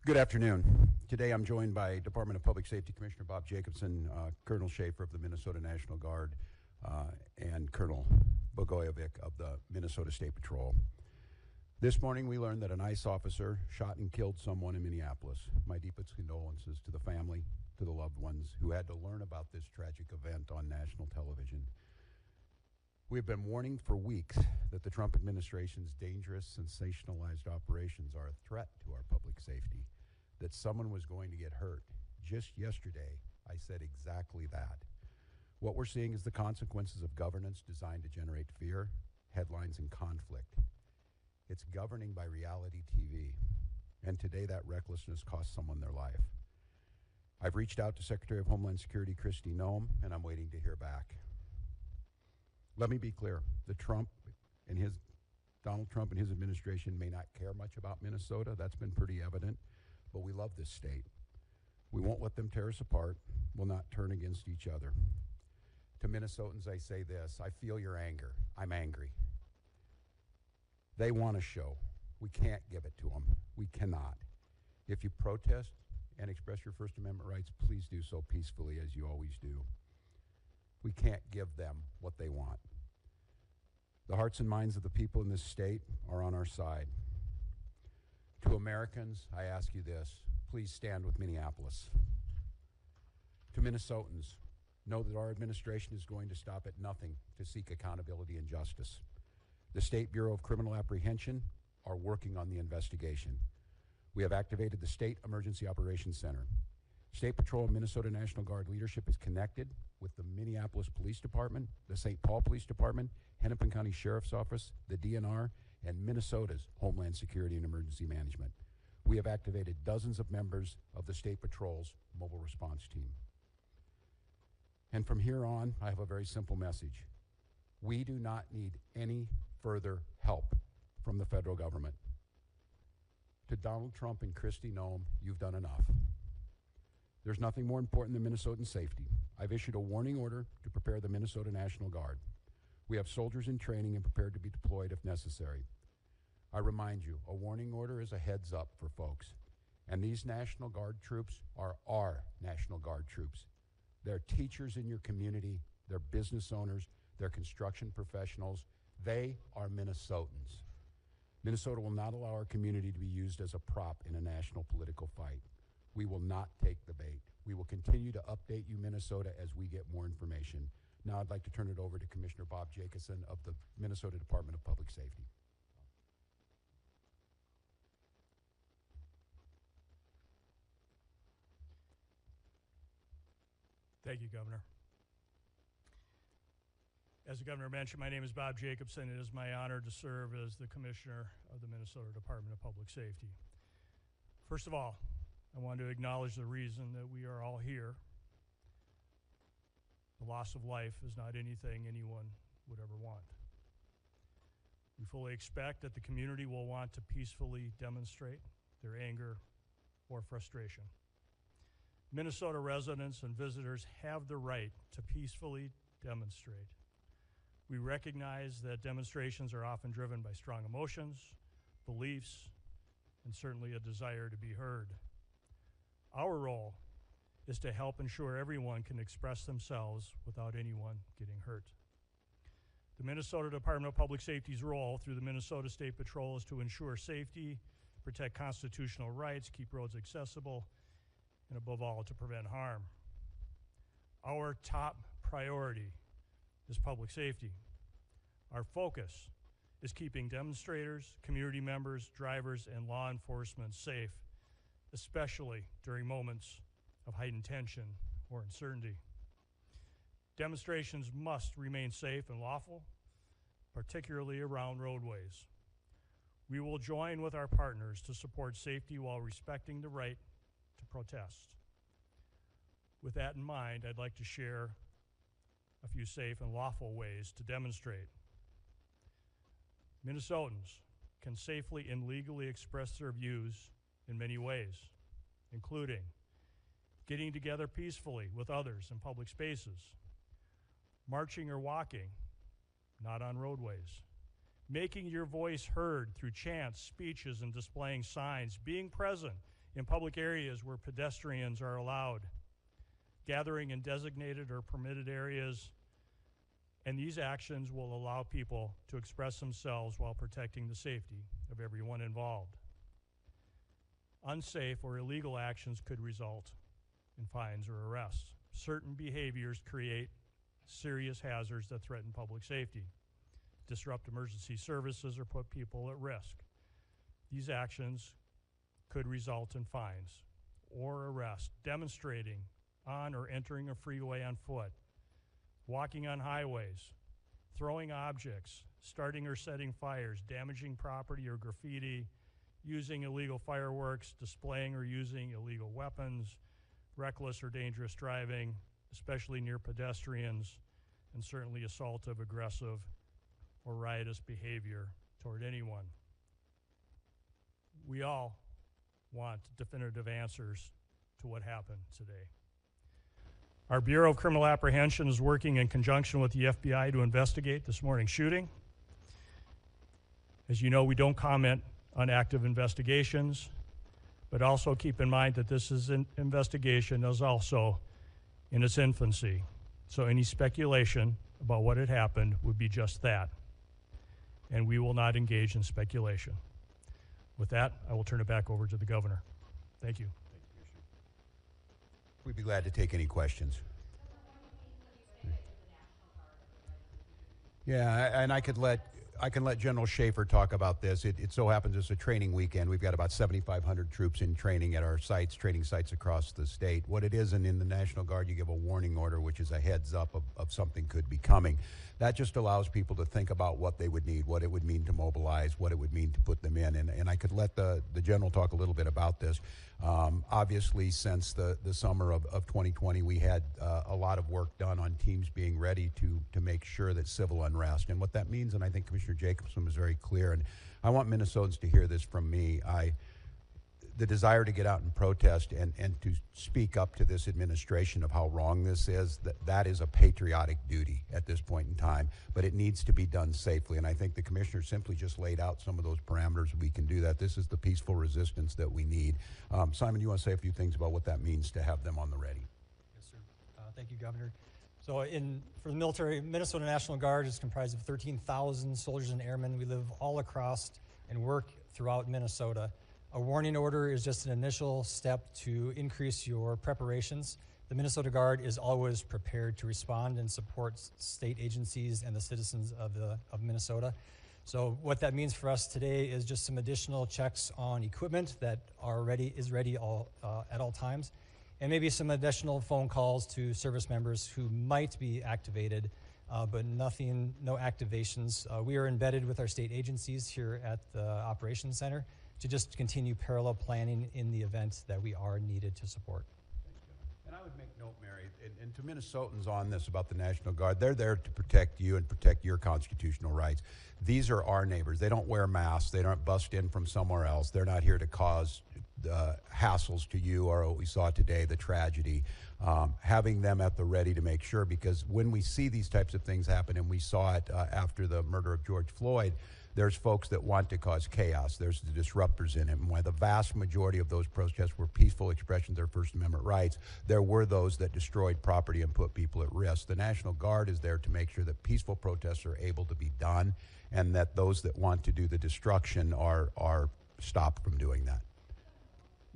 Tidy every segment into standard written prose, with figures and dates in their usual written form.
Good afternoon. Today I'm joined by Department of Public Safety Commissioner Bob Jacobson, Colonel Schaefer of the Minnesota National Guard, and Colonel Bogojevic of the Minnesota State Patrol. This morning we learned that an ICE officer shot and killed someone in Minneapolis. My deepest condolences to the family, to the loved ones who had to learn about this tragic event on national television. We have been warning for weeks that the Trump administration's dangerous, sensationalized operations are a threat to our public safety, that someone was going to get hurt. Just yesterday, I said exactly that. What we're seeing is the consequences of governance designed to generate fear, headlines, and conflict. It's governing by reality TV, and today that recklessness cost someone their life. I've reached out to Secretary of Homeland Security Kristi Noem, and I'm waiting to hear back. Let me be clear, Donald Trump and his administration may not care much about Minnesota. That's been pretty evident, but we love this state. We won't let them tear us apart. We'll not turn against each other. To Minnesotans, I say this: I feel your anger. I'm angry. They want a show. We can't give it to them. We cannot. If you protest and express your First Amendment rights, please do so peacefully, as you always do. We can't give them what they want. The hearts and minds of the people in this state are on our side. To Americans, I ask you this: please stand with Minneapolis. To Minnesotans, know that our administration is going to stop at nothing to seek accountability and justice. The State Bureau of Criminal Apprehension are working on the investigation. We have activated the State Emergency Operations Center. State Patrol and Minnesota National Guard leadership is connected with the Minneapolis Police Department, the St. Paul Police Department, Hennepin County Sheriff's Office, the DNR, and Minnesota's Homeland Security and Emergency Management. We have activated dozens of members of the State Patrol's mobile response team. And from here on, I have a very simple message. We do not need any further help from the federal government. To Donald Trump and Kristi Noem, you've done enough. There's nothing more important than Minnesotan safety. I've issued a warning order to prepare the Minnesota National Guard. We have soldiers in training and prepared to be deployed if necessary. I remind you, a warning order is a heads up for folks. And these National Guard troops are our National Guard troops. They're teachers in your community, they're business owners, they're construction professionals. They are Minnesotans. Minnesota will not allow our community to be used as a prop in a national political fight. We will not take the bait. We will continue to update you, Minnesota, as we get more information. Now I'd like to turn it over to Commissioner Bob Jacobson of the Minnesota Department of Public Safety. Thank you, Governor. As the Governor mentioned, my name is Bob Jacobson. It is my honor to serve as the Commissioner of the Minnesota Department of Public Safety. First of all, I want to acknowledge the reason that we are all here. The loss of life is not anything anyone would ever want. We fully expect that the community will want to peacefully demonstrate their anger or frustration. Minnesota residents and visitors have the right to peacefully demonstrate. We recognize that demonstrations are often driven by strong emotions, beliefs, and certainly a desire to be heard. Our role is to help ensure everyone can express themselves without anyone getting hurt. The Minnesota Department of Public Safety's role through the Minnesota State Patrol is to ensure safety, protect constitutional rights, keep roads accessible, and above all, to prevent harm. Our top priority is public safety. Our focus is keeping demonstrators, community members, drivers, and law enforcement safe, especially during moments of heightened tension or uncertainty. Demonstrations must remain safe and lawful, particularly around roadways. We will join with our partners to support safety while respecting the right to protest. With that in mind, I'd like to share a few safe and lawful ways to demonstrate. Minnesotans can safely and legally express their views in many ways, including getting together peacefully with others in public spaces, marching or walking, not on roadways, making your voice heard through chants, speeches, and displaying signs, being present in public areas where pedestrians are allowed, gathering in designated or permitted areas, and these actions will allow people to express themselves while protecting the safety of everyone involved. Unsafe or illegal actions could result in fines or arrests. Certain behaviors create serious hazards that threaten public safety, disrupt emergency services, or put people at risk. These actions could result in fines or arrest. Demonstrating on or entering a freeway on foot, walking on highways, throwing objects, starting or setting fires, damaging property or graffiti, using illegal fireworks, displaying or using illegal weapons, reckless or dangerous driving, especially near pedestrians, and certainly assaultive, aggressive, or riotous behavior toward anyone. We all want definitive answers to what happened today. Our Bureau of Criminal Apprehension is working in conjunction with the FBI to investigate this morning's shooting. As you know, we don't comment on active investigations, but also keep in mind that this is an investigation is also in its infancy. So any speculation about what had happened would be just that. And we will not engage in speculation. With that, I will turn it back over to the governor. Thank you. We'd be glad to take any questions. Yeah, and I can let General Schaefer talk about this. It so happens it's a training weekend. We've got about 7,500 troops in training at our sites, training sites across the state. What it is, and in the National Guard, you give a warning order, which is a heads up of something could be coming. That just allows people to think about what they would need, what it would mean to mobilize, what it would mean to put them in. And I could let the general talk a little bit about this. Obviously, since the summer of 2020, we had a lot of work done on teams being ready to make sure that civil unrest. And what that means, and I think Commissioner Jacobson was very clear, and I want Minnesotans to hear this from me. The desire to get out and protest and to speak up to this administration of how wrong this is, that is a patriotic duty at this point in time, but it needs to be done safely. And I think the commissioner simply just laid out some of those parameters. We can do that. This is the peaceful resistance that we need. Simon, you want to say a few things about what that means to have them on the ready? Yes, sir. Thank you, Governor. So for the military, Minnesota National Guard is comprised of 13,000 soldiers and airmen. We live all across and work throughout Minnesota. A warning order is just an initial step to increase your preparations. The Minnesota Guard is always prepared to respond and support state agencies and the citizens of Minnesota. So what that means for us today is just some additional checks on equipment that is ready at all times, and maybe some additional phone calls to service members who might be activated, but no activations. We are embedded with our state agencies here at the Operations Center to just continue parallel planning in the event that we are needed to support. And I would make note, Mary, and to Minnesotans on this about the National Guard, they're there to protect you and protect your constitutional rights. These are our neighbors. They don't wear masks. They don't bust in from somewhere else. They're not here to cause hassles to you or what we saw today, the tragedy. Having them at the ready to make sure, because when we see these types of things happen, and we saw it after the murder of George Floyd, there's folks that want to cause chaos. There's the disruptors in it. And while the vast majority of those protests were peaceful expressions of their First Amendment rights, there were those that destroyed property and put people at risk. The National Guard is there to make sure that peaceful protests are able to be done, and that those that want to do the destruction are stopped from doing that.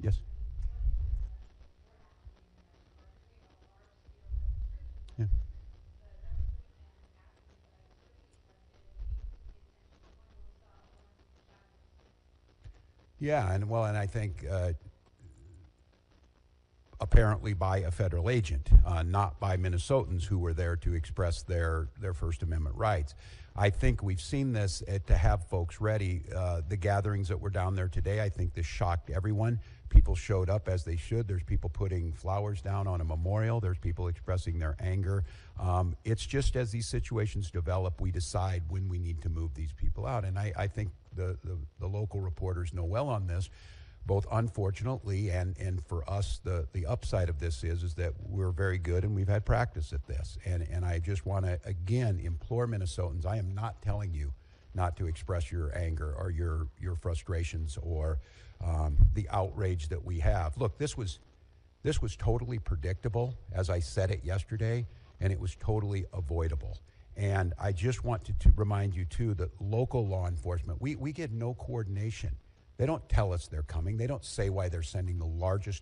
Yes? Yeah. Yeah, and I think apparently by a federal agent, not by Minnesotans who were there to express their First Amendment rights. I think we've seen this to have folks ready. The gatherings that were down there today, I think this shocked everyone. People showed up as they should. There's people putting flowers down on a memorial. There's people expressing their anger. It's just as these situations develop, we decide when we need to move these people out. And I think the local reporters know well on this. Both unfortunately and for us, the upside of this is that we're very good and we've had practice at this. And I just want to, again, implore Minnesotans, I am not telling you not to express your anger or your frustrations or the outrage that we have. Look, this was totally predictable, as I said it yesterday, and it was totally avoidable. And I just want to remind you, too, that local law enforcement, we get no coordination. They don't tell us they're coming. They don't say why they're sending the largest